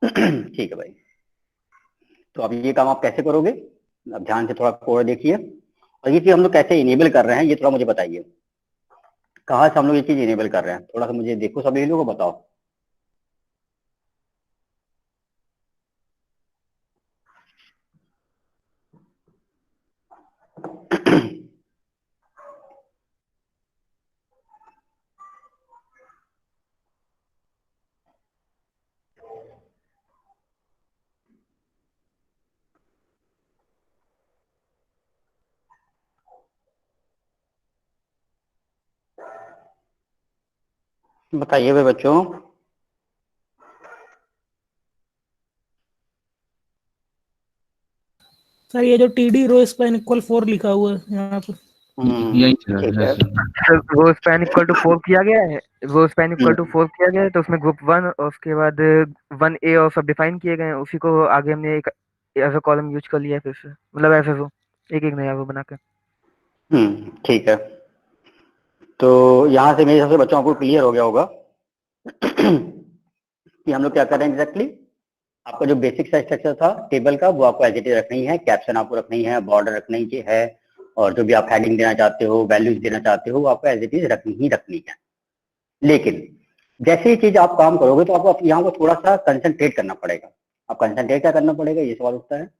ठीक है भाई, तो अब ये काम आप कैसे करोगे, अब ध्यान से थोड़ा कोड देखिए, और ये चीज हम लोग कैसे इनेबल कर रहे हैं ये थोड़ा मुझे बताइए, कहाँ से हम लोग ये चीज इनेबल कर रहे हैं, थोड़ा सा मुझे देखो सभी लोगों को बताओ। बताइए भाई बच्चों। सर ये जो टीडी रो स्पैन इक्वल 4 लिखा हुआ है यहाँ पर। यही सर, ठीक है। Yes sir. सर वो स्पैन इक्वल टू 4 किया गया है, वो स्पैन इक्वल टू 4 किया गया है, तो उसमें ग्रुप 1 और उसके बाद 1A और सब डिफाइन किए गए हैं, उसी को आगे हमने एक ऐसा कॉलम यूज कर लिया है फिर से, मतलब ऐसे वो एक एक नया वो बना के। ठीक है, तो यहाँ से मेरे हिसाब से बच्चों को क्लियर हो गया होगा कि हम लोग क्या कर रहे हैं एग्जैक्टली। आपका जो बेसिक सा स्ट्रक्चर था टेबल का वो आपको एज इट इज रखनी है, कैप्शन आपको रखनी है, बॉर्डर रखनी है, और जो भी आप हेडिंग देना चाहते हो, वैल्यूज देना चाहते हो, वो आपको एज इट इज रखनी है। लेकिन जैसे ही चीज आप काम करोगे तो आपको यहाँ को थोड़ा सा कंसंट्रेट करना पड़ेगा। आप कंसंट्रेट क्या करना पड़ेगा ये सवाल उठता है,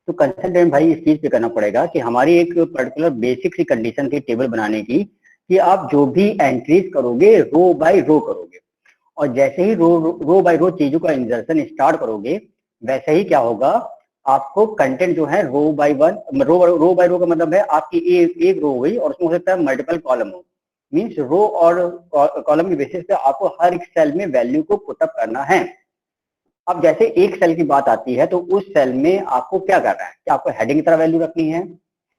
तो कंसंट्रेट भाई इस चीज पे करना पड़ेगा कि हमारी एक पर्टिकुलर बेसिक सी कंडीशन थी टेबल बनाने की, कि आप जो भी एंट्रीज करोगे रो बाय रो करोगे, और जैसे ही रो बाय रो चीजों का इंजर्शन स्टार्ट करोगे वैसे ही क्या होगा, आपको कंटेंट जो है रो बाय रो का मतलब है आपकी एक रो हुई और उसमें हो सकता है मल्टीपल कॉलम हो, मीन्स रो और कॉलम की बेसिस पे आपको हर एक सेल में वैल्यू को पुटअप करना है। अब जैसे एक सेल की बात आती है तो उस सेल में आपको क्या करना है, क्या आपको हेडिंग की तरह वैल्यू रखनी है,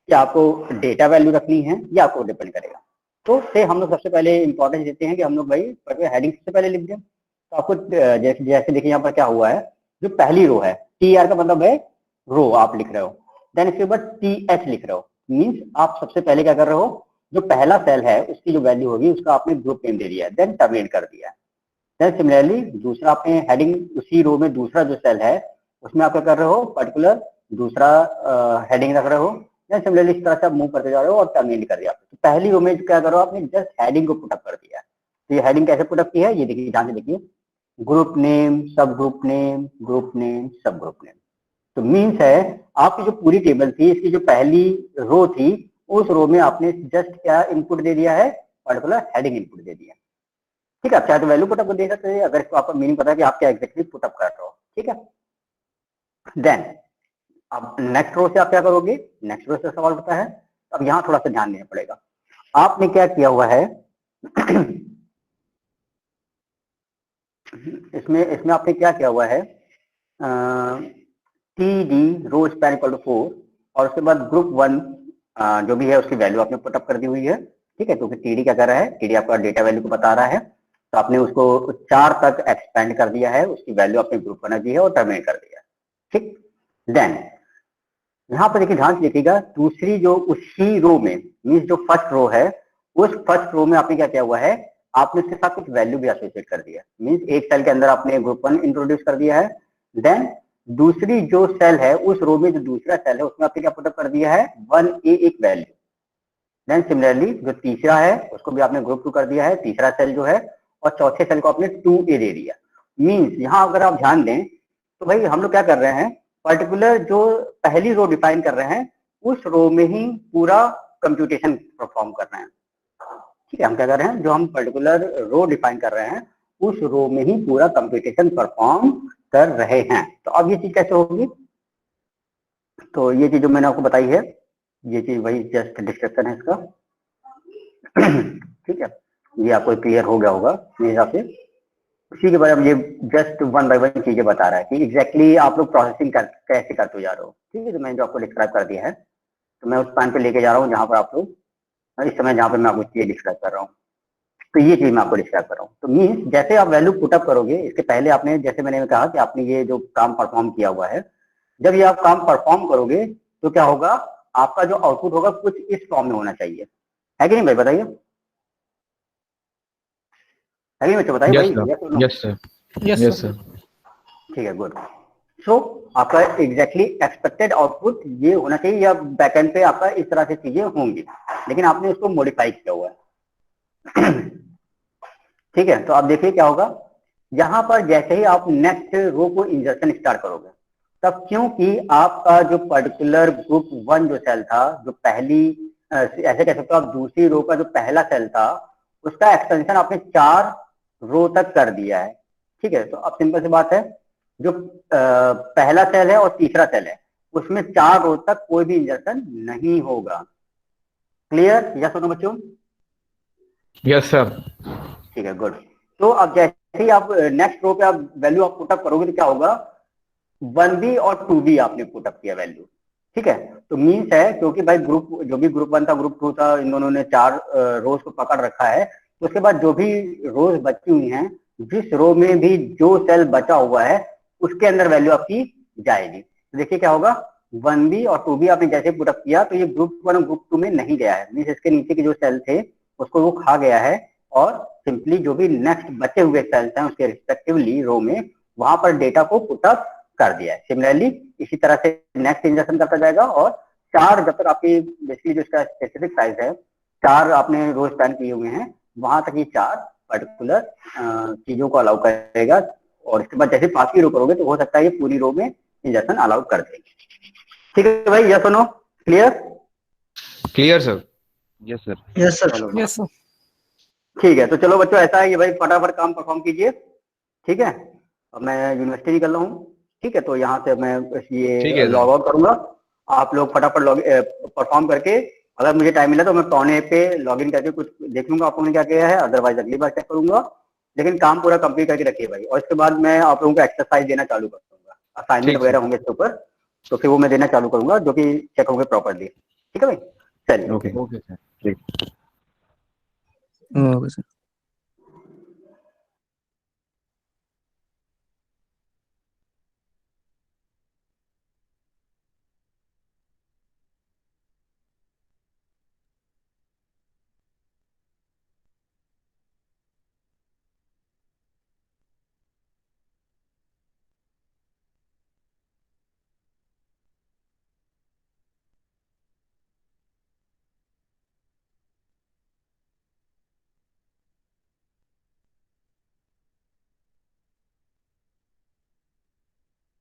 क्या आपको डेटा वैल्यू रखनी है, या आपको डिपेंड करेगा। तो से हम लोग सबसे पहले इंपॉर्टेंस देते हैं कि हम लोग भाई हेडिंग सबसे पहले लिख दें। तो आपको जैसे जैसे देखिए यहाँ पर क्या हुआ है, जो पहली रो है TR का मतलब है रो आप लिख रहे हो, देन इसके बाद TH लिख रहे हो, मीन्स आप सबसे पहले क्या कर रहे हो, जो पहला सेल है उसकी जो वैल्यू होगी उसका आपने ग्रुप नेम दे दिया है, देन टर्मिनेट कर दिया है। देन सिमिलरली दूसरा आपने हेडिंग उसी रो में दूसरा जो सेल है उसमें आप क्या कर रहे हो, पर्टिकुलर दूसरा हेडिंग रख रहे हो, देन सिमिलरली इस तरह से आप मूव करते जा रहे हो और टर्मिनेट कर दिया। तो पहली रो में क्या करो आपने जस्ट हेडिंग को पुटअप कर दिया। तो ये हेडिंग कैसे पुटअप की है ये देखिए, ध्यान से देखिए, ग्रुप नेम सब ग्रुप नेम ग्रुप नेम सब ग्रुप नेम। तो मीन्स है आपकी जो पूरी टेबल थी इसकी जो पहली रो थी उस रो में आपने जस्ट क्या इनपुट दे दिया है, पर्टिकुलर हेडिंग इनपुट दे दिया। ठीक है, आप चाहे तो वैल्यू पुटअप को दे सकते हैं, अगर इसको आपको मीनिंग पता है कि आप क्या एग्जैक्टली पुटअप कर रहे हो। ठीक है, देन अब नेक्स्ट रो से आप क्या करोगे, नेक्स्ट रो से सवाल होता है। अब यहाँ थोड़ा सा ध्यान देना पड़ेगा। आपने क्या किया हुआ है इसमें आपने क्या किया हुआ है, T D row span equal to 4 और उसके बाद ग्रुप 1 जो भी है उसकी वैल्यू आपने पुटअप कर दी हुई है। ठीक है, क्योंकि टीडी क्या कर रहा है, टीडी आपका डेटा वैल्यू को बता रहा है, तो आपने उसको 4 तक एक्सपेंड कर दिया है, उसकी वैल्यू आपने ग्रुप बना दी है और टर्मिनेट कर दिया है। ठीक, देन यहाँ पर देखिए, ध्यान से देखिएगा, दूसरी जो उसी रो में मीन्स जो फर्स्ट रो है, उस फर्स्ट रो में आपने क्या किया हुआ है, आपने उसके साथ कुछ वैल्यू भी एसोसिएट कर दिया है। मीन्स एक सेल के अंदर आपने ग्रुप 1 इंट्रोड्यूस कर दिया है, देन दूसरी जो सेल है उस रो में जो दूसरा सेल है उसमें आपने क्या पुटअप कर दिया है, 1A एक वैल्यू। देन सिमिलरली जो तीसरा है उसको भी आपने ग्रुप 2 कर दिया है, तीसरा सेल जो है, और चौथे सेल को आपने 2A दे दिया। मीन्स यहाँ अगर आप ध्यान दें तो भाई हम लोग क्या कर रहे हैं, पर्टिकुलर जो पहली रो डिफाइन कर रहे हैं उस रो में ही पूरा कंप्यूटेशन परफॉर्म कर रहे हैं। ठीक है, हम क्या कर रहे हैं, जो हम पर्टिकुलर रो डिफाइन कर रहे हैं उस रो में ही पूरा कंप्यूटेशन परफॉर्म कर रहे हैं। तो अब ये चीज कैसे होगी, तो ये चीज जो मैंने आपको बताई है, ये चीज वही जस्ट डिस्क्रिप्शन है इसका। ठीक है, ये आपको क्लियर हो गया होगा मेरे हिसाब से। उसी के बाद अब ये जस्ट 1 बाय 1 चीजें बता रहा है कि एग्जैक्टली आप लोग प्रोसेसिंग कैसे करते जा रहे हो। ठीक है, तो मैंने जो आपको डिस्क्राइब कर दिया है, तो मैं उस पॉइंट पे लेके जा रहा हूँ जहाँ पर आप लोग इस समय, जहाँ पे मैं आपको चीजें डिस्क्राइब कर रहा हूँ। तो ये चीज मैं आपको डिस्क्राइब कर रहा हूँ। तो मीन्स जैसे आप वैल्यू पुटअप करोगे, इसके पहले आपने, जैसे मैंने कहा कि आपने ये जो काम परफॉर्म किया हुआ है, जब ये आप काम परफॉर्म करोगे तो क्या होगा, आपका जो आउटपुट होगा कुछ इस फॉर्म में होना चाहिए, है कि नहीं भाई, बताइए, है कि नहीं बच्चों, बताइए भाई। Yes sir, yes yes sir. Sir. ठीक है, गुड। सो आपका एग्जैक्टली एक्सपेक्टेड आउटपुट ये होना चाहिए, या बैकएंड पे आपका इस तरह से चीजें होंगी, लेकिन आपने उसको मॉडिफाई किया हुआ है। ठीक है, तो आप देखिए क्या होगा, यहाँ पर जैसे ही आप नेक्स्ट रो को इंजर्शन स्टार्ट करोगे, तब क्योंकि आपका जो पर्टिकुलर ग्रुप 1 जो सेल था, जो पहली ऐसे कह सकते हो आप, दूसरी रो का जो पहला सेल था उसका एक्सटेंशन आपने 4 रो तक कर दिया है। ठीक है, तो अब सिंपल सी बात है, जो पहला सेल है और तीसरा सेल है उसमें 4 रो तक कोई भी इंजर्शन नहीं होगा। क्लियर, या सुनो बच्चों? Yes sir. ठीक है, गुड। तो अब जैसे ही आप नेक्स्ट रो पे आप वैल्यू आप पुटअप करोगे तो क्या होगा, 1B और 2B आपने पुटअप किया वैल्यू। ठीक है, तो मीन्स है, क्योंकि भाई ग्रुप, जो भी ग्रुप 1 था ग्रुप 2 था, इन दोनों ने 4 रोज को पकड़ रखा है, तो उसके बाद जो भी रोज बची हुई हैं, जिस रो में भी जो सेल बचा हुआ है उसके अंदर वैल्यू आपकी जाएगी। तो देखिए क्या होगा, 1B और 2B आपने जैसे पुटअप किया तो ये ग्रुप 1 और ग्रुप 2 में नहीं गया है, मीन्स इसके नीचे के जो सेल थे उसको वो खा गया है, और सिंपली जो भी नेक्स्ट बचे हुए सेल्स हैं उसके रिस्पेक्टिवली रो में वहां पर डेटा को पुटअप कर दिया है। सिमिलरली इसी तरह से नेक्स्ट इंजर्शन करता जाएगा, और 4 जब तक आपकी बेसिकली जो इसका स्पेसिफिक साइज है 4 आपने रो स्पैन किए हुए हैं, वहां तक ये 4 पर्टिकुलर चीजों को अलाउ करेगा, और इसके बाद जैसे 5 की रो करोगे तो हो सकता है ये पूरी रो में इंजर्शन अलाउ कर देगी। ठीक है भाई, यस और no, clear? Clear sir. Yes sir. Yes sir. ठीक है, तो चलो बच्चों ऐसा है कि भाई फटाफट काम परफॉर्म कीजिए। ठीक है, अब मैं यूनिवर्सिटी निकल रहा हूँ। ठीक है, तो यहाँ से मैं ठीक ये है लॉग आउट करूंगा, आप लोग फटाफट लॉग परफॉर्म करके, अगर मुझे टाइम मिला तो मैं पौने पे लॉग इन करके कुछ देख लूंगा आप लोगों ने क्या किया है, अदरवाइज अगली बार चेक करूंगा। लेकिन काम पूरा कंप्लीट करके रखिए भाई, और इसके बाद मैं आप लोगों को एक्सरसाइज देना चालू कर दूंगा, असाइनमेंट ठीक वगैरह होंगे इसके ऊपर, तो फिर वो मैं देना चालू करूंगा जो कि चेक होंगे प्रॉपरली। ठीक है भाई, चलिए, ओके सर। Okay sir.